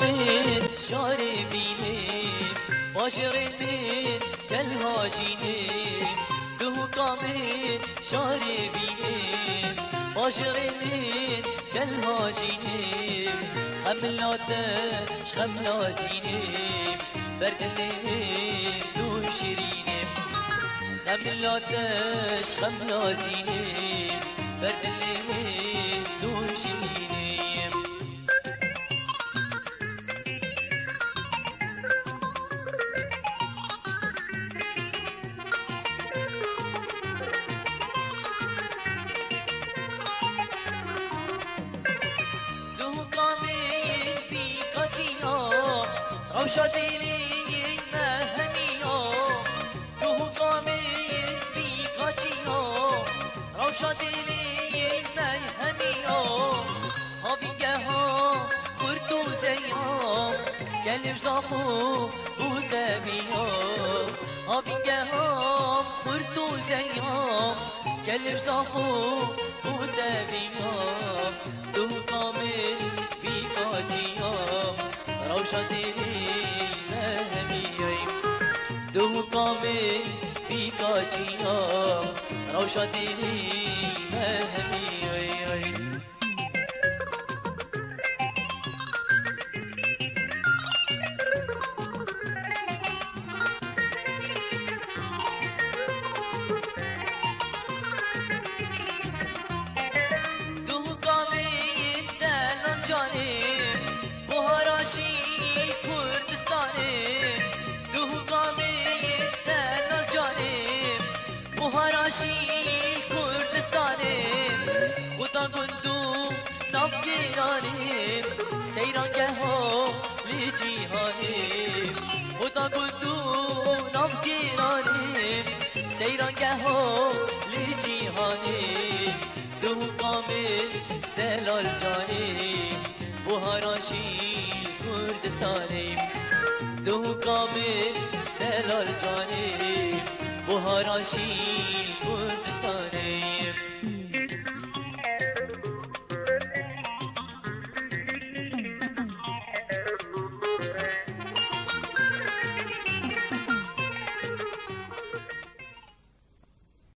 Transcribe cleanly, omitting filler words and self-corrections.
من شاربيني باشرين كالهاجيني دهوكا من شاربيني باشرين كالهاجيني خملاتش خملاتيني بردلين دو شيريني خملاتش خملاتيني بردلين دو شيريني روشا ديني مهنيو دوه قامين بيكاتيو روشا ديني مهنيو هابينجها خرطو زيو كلب زاخو بودميو هابينجها خرطو زيو كلب زاخو بودميو دوه قامين بيكاتيو روشا ديني دو قامي بيكا جينا روشا ديني مهمي دو قامي دلن جاني بهاراشي كردستاني دو قامي بهاراشی کردستانه خدا گندو نفگیرانه سیرانگه ها لی جیهانه خدا گندو نفگیرانه سیرانگه ها لی جیهانه دو کامل دلال جانه بهاراشی کردستانه دو کامل دلال جانه بهاراشی کردستانه